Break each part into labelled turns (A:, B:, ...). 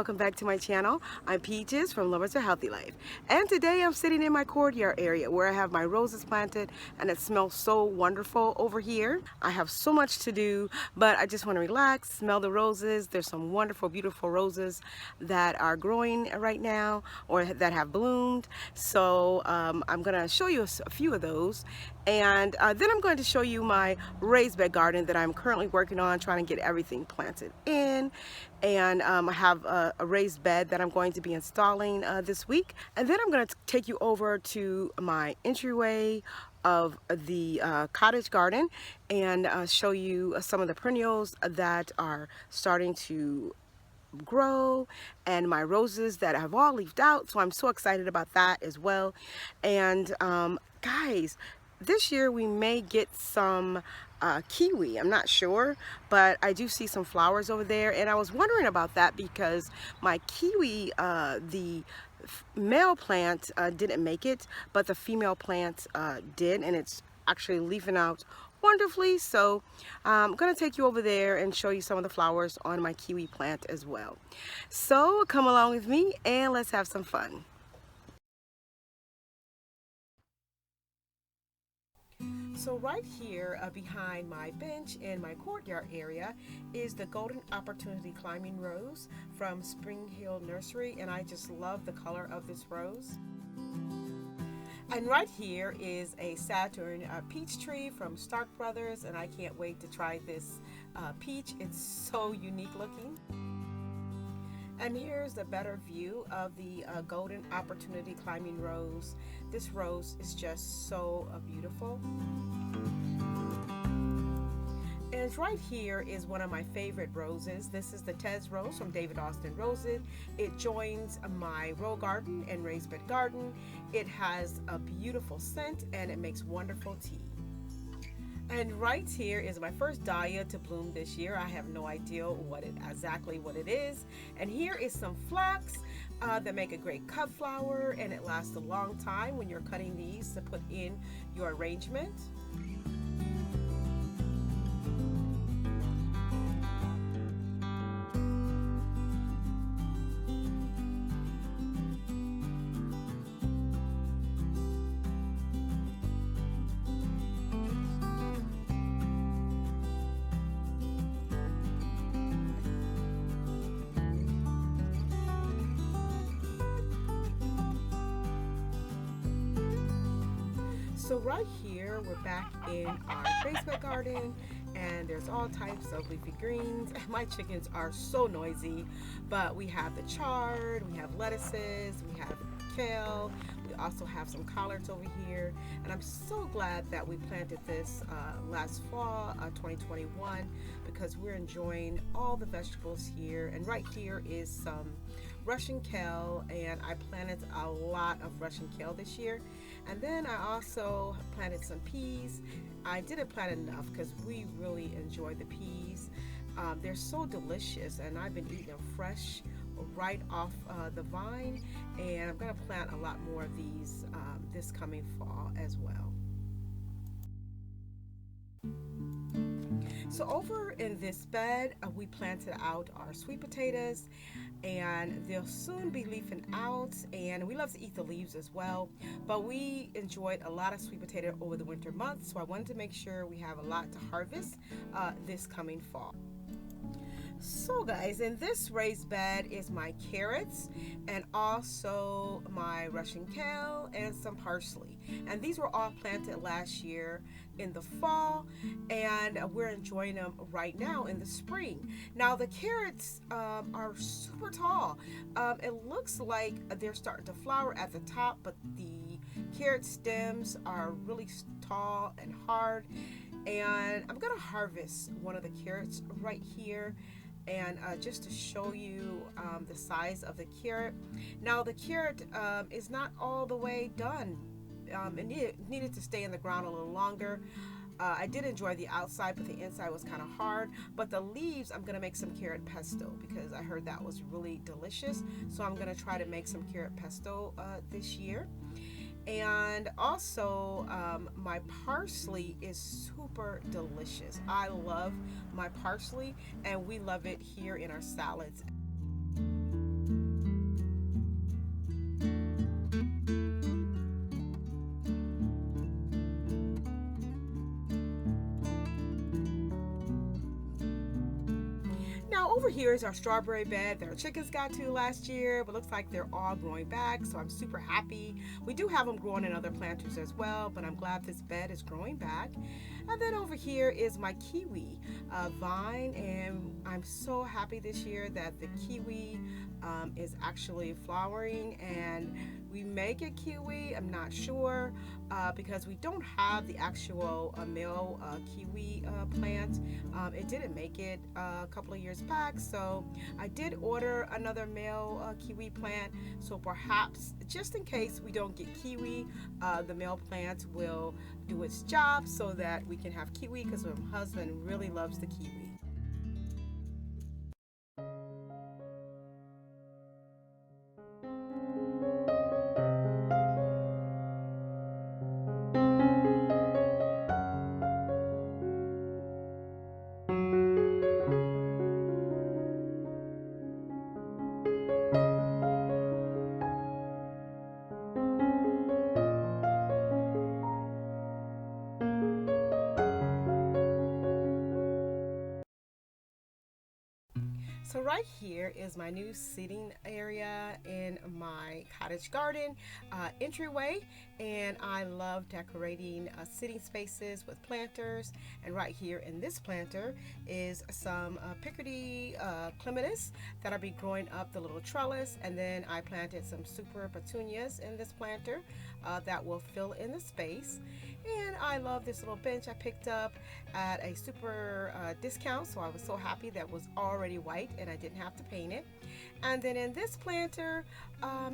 A: welcome back to my channel. I'm Peaches from Lovers of Healthy Life, and today I'm sitting in my courtyard area where I have my roses planted, and it smells so wonderful over here. I have so much to do, but I just want to relax, smell the roses. There's some wonderful, beautiful roses that are growing right now or that have bloomed. So I'm going to show you a few of those, and then I'm going to show you my raised bed garden that I'm currently working on, trying to get everything planted in. And I have a raised bed that I'm going to be installing this week. And then I'm going to take you over to my entryway of the cottage garden and show you some of the perennials that are starting to grow, and my roses that have all leafed out. So I'm so excited about that as well. And guys, this year we may get some kiwi. I'm not sure, but I do see some flowers over there, and I was wondering about that because my kiwi, the male plant didn't make it, but the female plant did, and it's actually leafing out wonderfully. So I'm going to take you over there and show you some of the flowers on my kiwi plant as well. So come along with me and let's have some fun. So right here behind my bench in my courtyard area is the Golden Opportunity Climbing Rose from Spring Hill Nursery, and I just love the color of this rose. And right here is a Saturn peach tree from Stark Brothers, and I can't wait to try this peach. It's so unique looking. And here's the better view of the Golden Opportunity Climbing Rose. This rose is just so beautiful. And right here is one of my favorite roses. This is the Tez Rose from David Austin Roses. It joins my row garden and raised bed garden. It has a beautiful scent and it makes wonderful tea. And right here is my first dahlia to bloom this year. I have no idea exactly what it is. And here is some phlox that make a great cut flower, and it lasts a long time when you're cutting these to put in your arrangement. So right here, we're back in our raised bed garden, and there's all types of leafy greens. My chickens are so noisy, but we have the chard, we have lettuces, we have kale, we also have some collards over here, and I'm so glad that we planted this last fall, 2021, because we're enjoying all the vegetables here. And right here is some Russian kale, and I planted a lot of Russian kale this year. And then I also planted some peas. I didn't plant enough because we really enjoy the peas. They're so delicious, and I've been eating them fresh right off the vine, and I'm going to plant a lot more of these this coming fall as well. So over in this bed, we planted out our sweet potatoes, and they'll soon be leafing out, and we love to eat the leaves as well, but we enjoyed a lot of sweet potato over the winter months, so I wanted to make sure we have a lot to harvest this coming fall. So guys, in this raised bed is my carrots and also my Russian kale and some parsley, and these were all planted last year in the fall, and we're enjoying them right now in the spring. Now the carrots are super tall. It looks like they're starting to flower at the top, but the carrot stems are really tall and hard, and I'm gonna harvest one of the carrots right here, and just to show you the size of the carrot. Now the carrot is not all the way done. It needed to stay in the ground a little longer. I did enjoy the outside, but the inside was kind of hard. But the leaves, I'm going to make some carrot pesto because I heard that was really delicious. So I'm going to try to make some carrot pesto this year. And also my parsley is super delicious. I love my parsley, and we love it here in our salads. over here is our strawberry bed that our chickens got to last year, but looks like they're all growing back, so I'm super happy. We do have them growing in other planters as well, but I'm glad this bed is growing back. And then over here is my kiwi vine, and I'm so happy this year that the kiwi is actually flowering, and we may get kiwi, I'm not sure, because we don't have the actual male kiwi plant. It didn't make it a couple of years back, so I did order another male kiwi plant, so perhaps just in case we don't get kiwi, the male plant will do its job so that we can have kiwi, because my husband really loves the kiwi. So right here is my new seating area in my cottage garden entryway, and I love decorating sitting spaces with planters. And right here in this planter is some Picardy clematis that I'll be growing up the little trellis, and then I planted some super petunias in this planter that will fill in the space. And I love this little bench I picked up at a super discount, so I was so happy that was already white and I didn't have to paint it. And then in this planter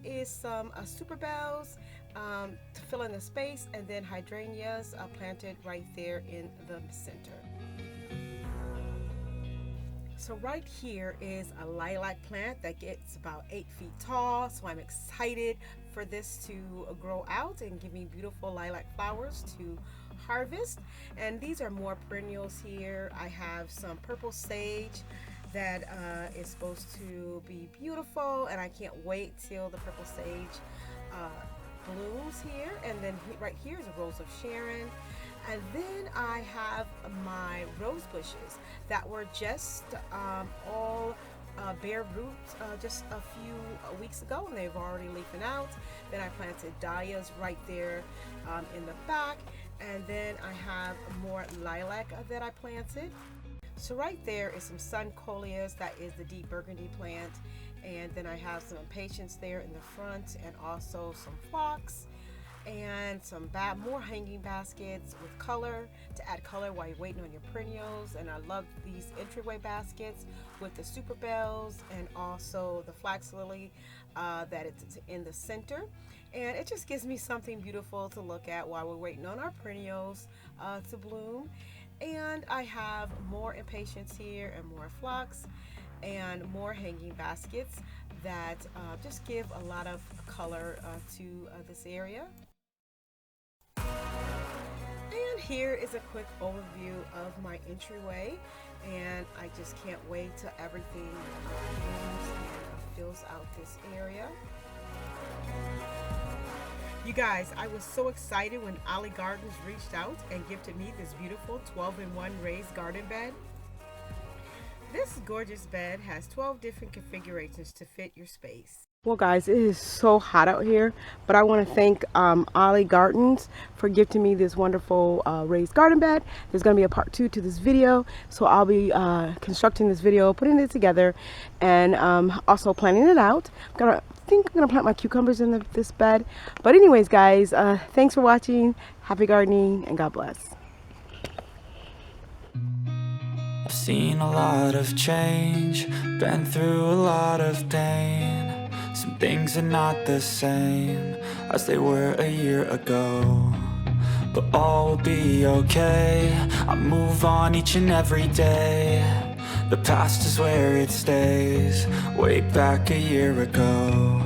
A: is some super bells to fill in the space, and then hydrangeas planted right there in the center. So right here is a lilac plant that gets about 8 feet tall, so I'm excited for this to grow out and give me beautiful lilac flowers to harvest. And these are more perennials here. I have some purple sage that is supposed to be beautiful, and I can't wait till the purple sage blooms here. And then right here is a rose of Sharon. And then I have my rose bushes that were just all bare roots just a few weeks ago, and they've already leafing out. Then I planted dahlias right there in the back, and then I have more lilac that I planted. So right there is some sun coleus, that is the deep burgundy plant, and then I have some impatiens there in the front, and also some phlox, and some more hanging baskets with color to add color while you're waiting on your perennials. And I love these entryway baskets with the super bells and also the flax lily that it's in the center, and it just gives me something beautiful to look at while we're waiting on our perennials to bloom. And I have more impatiens here and more phlox and more hanging baskets that just give a lot of color to this area. And here is a quick overview of my entryway, and I just can't wait till everything blooms and fills out this area. You guys, I was so excited when Ollie Gardens reached out and gifted me this beautiful 12-in-1 raised garden bed. This gorgeous bed has 12 different configurations to fit your space. Well guys, it is so hot out here, but I want to thank Ollie Gardens for gifting me this wonderful raised garden bed. There's going to be a part 2 to this video, so I'll be constructing this video, putting it together, and also planning it out. I think I'm going to plant my cucumbers in this bed. But anyways guys, thanks for watching, happy gardening, and God bless.
B: I've seen a lot of change, been through a lot of pain. Some things are not the same as they were a year ago, but all will be okay. I move on each and every day. The past is where it stays, way back a year ago.